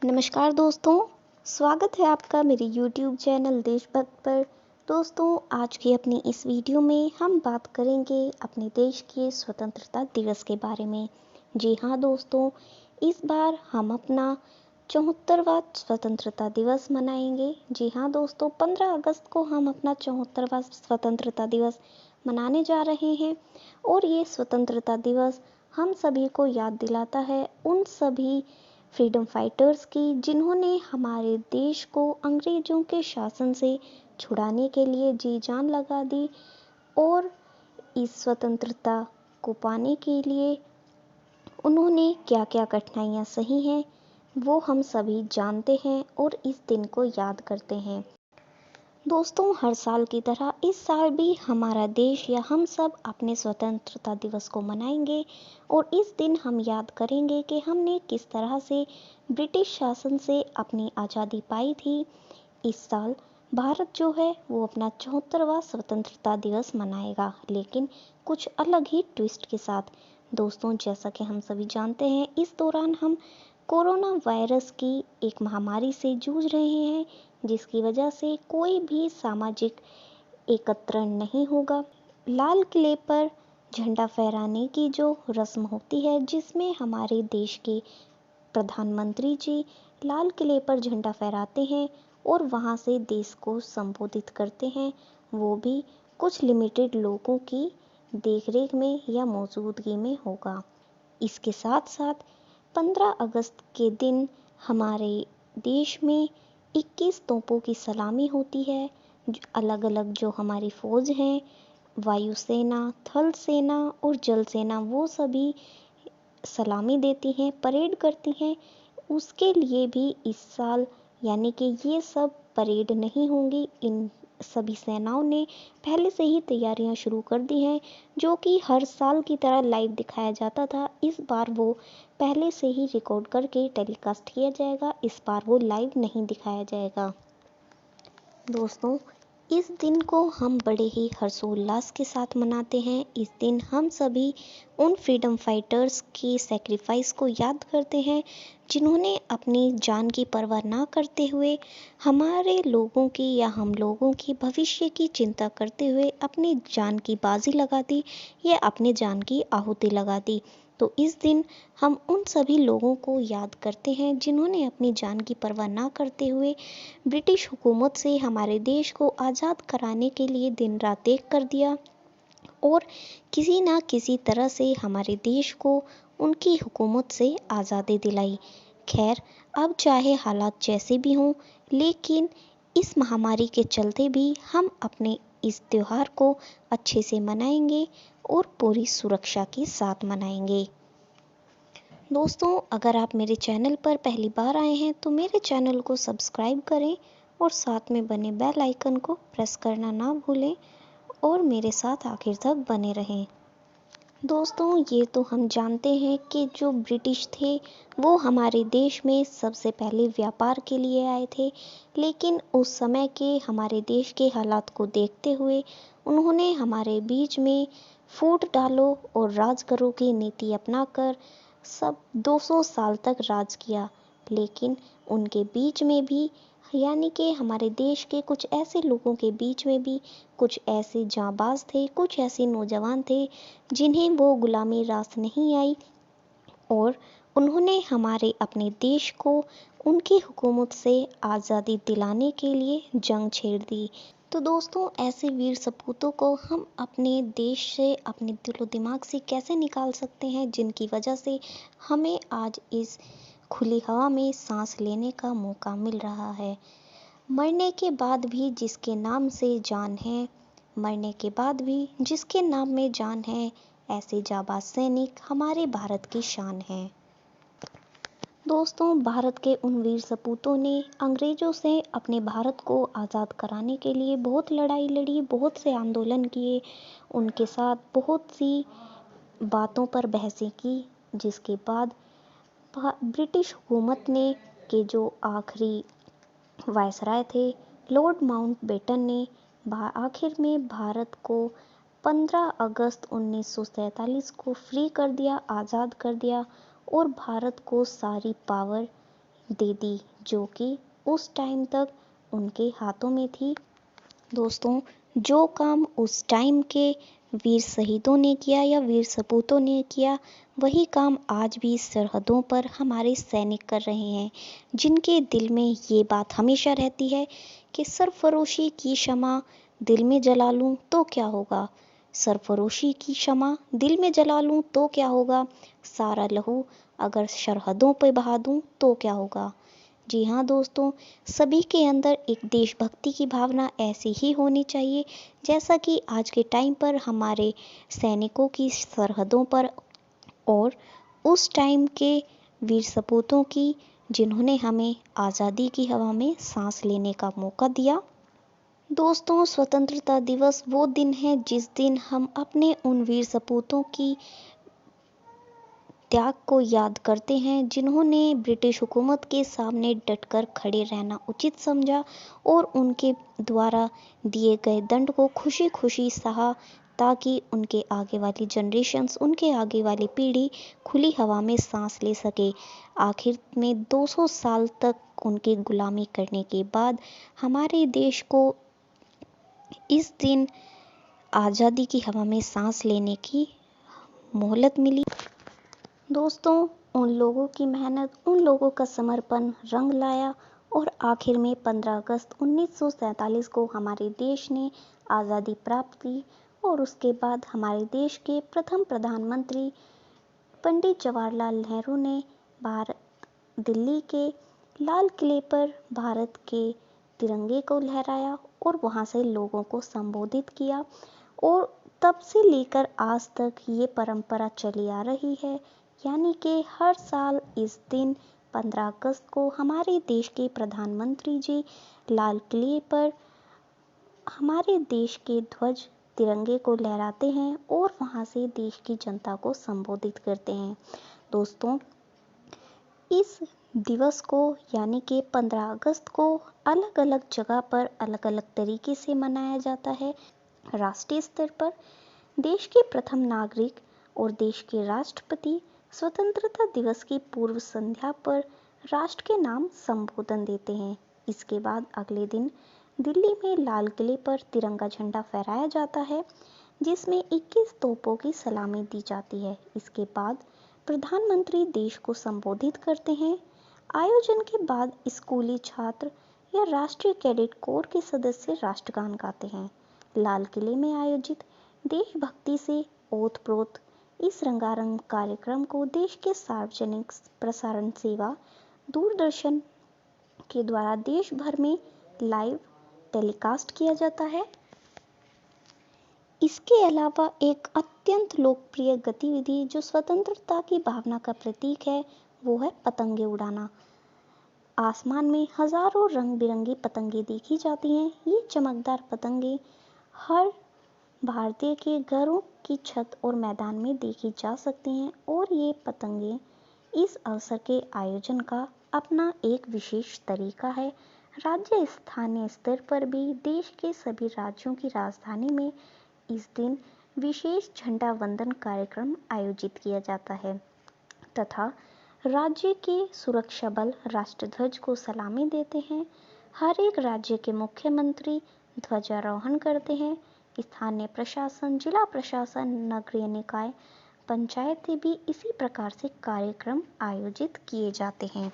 नमस्कार दोस्तों, स्वागत है आपका मेरे YouTube चैनल देशभक्त पर। दोस्तों, आज की अपनी इस वीडियो में हम बात करेंगे अपने देश के स्वतंत्रता दिवस के बारे में। जी हाँ दोस्तों, इस बार हम अपना 74वां स्वतंत्रता दिवस मनाएंगे। जी हाँ दोस्तों, 15 अगस्त को हम अपना 74वां स्वतंत्रता दिवस मनाने जा रहे हैं और ये स्वतंत्रता दिवस हम सभी को याद दिलाता है उन सभी फ्रीडम फाइटर्स की जिन्होंने हमारे देश को अंग्रेजों के शासन से छुड़ाने के लिए जी जान लगा दी और इस स्वतंत्रता को पाने के लिए उन्होंने क्या क्या कठिनाइयाँ सही हैं वो हम सभी जानते हैं और इस दिन को याद करते हैं। दोस्तों, हर साल की तरह इस साल भी हमारा देश या हम सब अपने स्वतंत्रता दिवस को मनाएंगे और इस दिन हम याद करेंगे कि हमने किस तरह से ब्रिटिश शासन से अपनी आज़ादी पाई थी। इस साल भारत जो है वो अपना 74वां स्वतंत्रता दिवस मनाएगा, लेकिन कुछ अलग ही ट्विस्ट के साथ। दोस्तों, जैसा कि हम सभी जानते हैं, इस दौरान हम कोरोना वायरस की एक महामारी से जूझ रहे हैं, जिसकी वजह से कोई भी सामाजिक एकत्रण नहीं होगा। लाल किले पर झंडा फहराने की जो रस्म होती है, जिसमें हमारे देश के प्रधानमंत्री जी लाल किले पर झंडा फहराते हैं और वहां से देश को संबोधित करते हैं, वो भी कुछ लिमिटेड लोगों की देखरेख में या मौजूदगी में होगा। इसके साथ साथ 15 अगस्त के दिन हमारे देश में 21 तोपों की सलामी होती है। अलग अलग जो हमारी फौज हैं, वायुसेना, थल सेना और जल सेना, वो सभी सलामी देती हैं, परेड करती हैं। उसके लिए भी इस साल यानी कि ये सब परेड नहीं होंगी। इन सभी सेनाओं ने पहले से ही तैयारियां शुरू कर दी हैं, जो कि हर साल की तरह लाइव दिखाया जाता था। इस बार वो पहले से ही रिकॉर्ड करके टेलीकास्ट किया जाएगा, इस बार वो लाइव नहीं दिखाया जाएगा। दोस्तों, इस दिन को हम बड़े ही हर्षोल्लास के साथ मनाते हैं। इस दिन हम सभी उन फ्रीडम फाइटर्स की सैक्रिफाइस को याद करते हैं जिन्होंने अपनी जान की परवाह ना करते हुए हमारे लोगों की या हम लोगों की भविष्य की चिंता करते हुए अपनी जान की बाजी लगा दी या अपने जान की आहुति लगा दी। तो इस दिन हम उन सभी लोगों को याद करते हैं जिन्होंने अपनी जान की परवाह ना करते हुए ब्रिटिश हुकूमत से हमारे देश को आज़ाद कराने के लिए दिन रात एक कर दिया और किसी ना किसी तरह से हमारे देश को उनकी हुकूमत से आज़ादी दिलाई। खैर, अब चाहे हालात जैसे भी हों, लेकिन इस महामारी के चलते भी हम अपने इस त्योहार को अच्छे से मनाएंगे और पूरी सुरक्षा के साथ मनाएंगे। दोस्तों, अगर आप मेरे चैनल पर पहली बार आए हैं तो मेरे चैनल को सब्सक्राइब करें और साथ में बने बेल आइकन को प्रेस करना ना भूलें और मेरे साथ आखिर तक बने रहें। दोस्तों, ये तो हम जानते हैं कि जो ब्रिटिश थे वो हमारे देश में सबसे पहले व्यापार के लिए आए थे, लेकिन उस समय के हमारे देश के हालात को देखते हुए उन्होंने हमारे बीच में फूट डालो और राज करो की नीति अपनाकर सब 200 साल तक राज किया। लेकिन उनके बीच में भी यानी कि हमारे देश के कुछ ऐसे लोगों के बीच में भी कुछ ऐसे जांबाज थे, कुछ ऐसे नौजवान थे जिन्हें वो गुलामी रास नहीं आई और उन्होंने हमारे अपने देश को उनकी हुकूमत से आज़ादी दिलाने के लिए जंग छेड़ दी। तो दोस्तों, ऐसे वीर सपूतों को हम अपने देश से, अपने दिलो दिमाग से कैसे निकाल सकते हैं, जिनकी वजह से हमें आज इस खुली हवा में सांस लेने का मौका मिल रहा है। मरने के बाद भी जिसके नाम से जान है, मरने के बाद भी जिसके नाम में जान है, ऐसे जाबाज सैनिक हमारे भारत की शान है। दोस्तों, भारत के उन वीर सपूतों ने अंग्रेजों से अपने भारत को आज़ाद कराने के लिए बहुत लड़ाई लड़ी, बहुत से आंदोलन किए, उनके साथ बहुत सी बातों पर बहसें की, जिसके बाद ब्रिटिश हुकूमत ने के जो आखिरी वायसराय थे लॉर्ड माउंटबेटन ने आखिर में भारत को 15 अगस्त 1947 को फ्री कर दिया, आज़ाद कर दिया और भारत को सारी पावर दे दी, जो कि उस टाइम तक उनके हाथों में थी। दोस्तों, जो काम उस टाइम के वीर शहीदों ने किया या वीर सपूतों ने किया, वही काम आज भी सरहदों पर हमारे सैनिक कर रहे हैं, जिनके दिल में ये बात हमेशा रहती है कि सरफरोशी की शम्मा दिल में जला लूं तो क्या होगा, सरफरोशी की शम्मा दिल में जला लूं तो क्या होगा, सारा लहू अगर सरहदों पर बहा दूं तो क्या होगा। जी हाँ दोस्तों, सभी के अंदर एक देशभक्ति की भावना ऐसी ही होनी चाहिए, जैसा कि आज के टाइम पर हमारे सैनिकों की सरहदों पर और उस टाइम के वीर सपूतों की, जिन्होंने हमें आज़ादी की हवा में सांस लेने का मौका दिया। दोस्तों, स्वतंत्रता दिवस वो दिन है जिस दिन हम अपने उन वीर सपूतों की त्याग को याद करते हैं, जिन्होंने ब्रिटिश हुकूमत के सामने डटकर खड़े रहना उचित समझा और उनके द्वारा दिए गए दंड को खुशी खुशी सहा, ताकि उनके आगे वाली जनरेशन्स, उनके आगे वाली पीढ़ी खुली हवा में सांस ले सके। आखिर में 200 साल तक उनकी गुलामी करने के बाद हमारे देश को इस दिन आज़ादी की हवा में सांस लेने की मोहलत मिली। दोस्तों, उन लोगों की मेहनत, उन लोगों का समर्पण रंग लाया और आखिर में 15 अगस्त 1947 को हमारे देश ने आज़ादी प्राप्त की और उसके बाद हमारे देश के प्रथम प्रधानमंत्री पंडित जवाहरलाल नेहरू ने दिल्ली के लाल किले पर भारत के तिरंगे को लहराया और वहां से लोगों को संबोधित किया, और तब से लेकर आज तक ये परंपरा चली आ रही है, यानी कि हर साल इस दिन 15 अगस्त को हमारे देश के प्रधानमंत्री जी लाल किले पर हमारे देश के ध्वज तिरंगे को लहराते हैं और वहां से देश की जनता को संबोधित करते हैं। दोस्तों, इस दिवस को यानी कि 15 अगस्त को अलग अलग जगह पर अलग अलग तरीके से मनाया जाता है। राष्ट्रीय स्तर पर देश के प्रथम नागरिक और देश के राष्ट्रपति स्वतंत्रता दिवस की पूर्व संध्या पर राष्ट्र के नाम संबोधन देते हैं। इसके बाद अगले दिन दिल्ली में लाल किले पर तिरंगा झंडा फहराया जाता है, जिसमें 21 तोपों की सलामी दी जाती है। इसके बाद प्रधानमंत्री देश को संबोधित करते हैं। आयोजन के बाद स्कूली छात्र या राष्ट्रीय कैडेट कोर के सदस्य राष्ट्रगान गाते हैं। लाल किले में आयोजित देशभक्ति से ओत-प्रोत इस रंगारंग कार्यक्रम को देश के सार्वजनिक प्रसारण सेवा दूरदर्शन के द्वारा देश भर में लाइव टेलीकास्ट किया जाता है। इसके अलावा एक अत्यंत लोकप्रिय गतिविधि जो स्वतंत्रता की भावना का प्रतीक है, वो है पतंगे उड़ाना। आसमान में हजारों रंग बिरंगी पतंगे देखी जाती हैं। ये चमकदार पतंगे हर भारतीय के घरों की छत और मैदान में देखी जा सकती हैं, और ये पतंगे इस अवसर के आयोजन का अपना एक विशेष तरीका है। राज्य स्थानीय स्तर पर भी देश के सभी राज्यों की राजधानी में इस दिन विशेष झंडा वंदन कार्यक्रम आयोजित किया जाता है तथा राज्य के सुरक्षा बल राष्ट्रध्वज को सलामी देते हैं। हर एक राज्य के मुख्यमंत्री ध्वजारोहण करते हैं। स्थानीय प्रशासन, जिला प्रशासन, नगरीय निकाय, पंचायतें भी इसी प्रकार से कार्यक्रम आयोजित किए जाते हैं।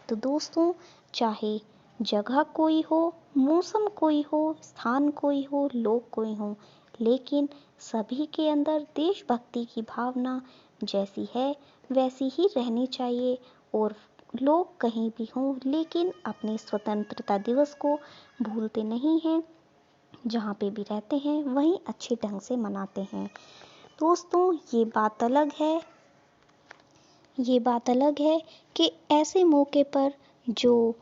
तो दोस्तों, चाहे जगह कोई हो, मौसम कोई हो, स्थान कोई हो, लोग कोई हो, लेकिन सभी के अंदर देशभक्ति की भावना जैसी है वैसी ही रहनी चाहिए, और लोग कहीं भी हों लेकिन अपने स्वतंत्रता दिवस को भूलते नहीं हैं। जहाँ पे भी रहते हैं वहीं अच्छे ढंग से मनाते हैं। दोस्तों, ये बात अलग है कि ऐसे मौके पर जो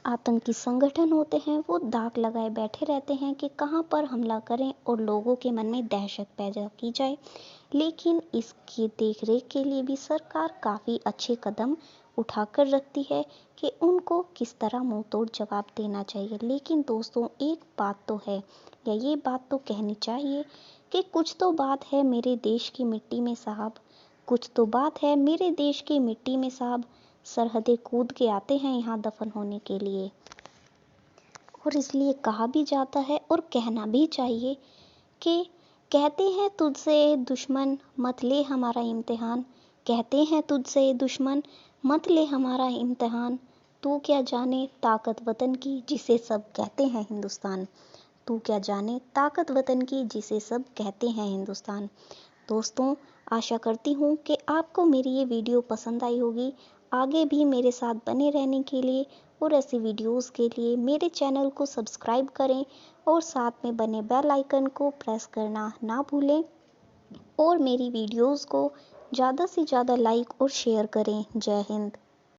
आतंकी संगठन होते हैं वो दांव लगाए बैठे रहते हैं कि कहां पर हमला करें और लोगों के मन में दहशत पैदा की जाए, लेकिन इसकी देखरेख के लिए भी सरकार काफ़ी अच्छे कदम उठाकर रखती है कि उनको किस तरह मुंह तोड़ जवाब देना चाहिए। लेकिन दोस्तों, एक बात तो है, या ये बात तो कहनी चाहिए कि कुछ तो बात है मेरे देश की मिट्टी में साहब, कुछ तो बात है मेरे देश की मिट्टी में साहब, सरहदें कूद के आते हैं यहाँ दफन होने के लिए। और इसलिए कहा भी जाता है और कहना भी चाहिए कि कहते हैं तुझसे दुश्मन मत ले हमारा इम्तिहान, कहते हैं तुझसे दुश्मन मत ले हमारा इम्तिहान, तू क्या जाने ताकत वतन की जिसे सब कहते हैं हिंदुस्तान, तू क्या जाने ताकत वतन की जिसे सब कहते हैं हिंदुस्तान। दोस्तों, आशा करती हूँ कि आपको मेरी ये वीडियो पसंद आई होगी। आगे भी मेरे साथ बने रहने के लिए और ऐसी वीडियोस के लिए मेरे चैनल को सब्सक्राइब करें और साथ में बने बेल आइकन को प्रेस करना ना भूलें और मेरी वीडियोस को ज़्यादा से ज़्यादा लाइक और शेयर करें। जय हिंद।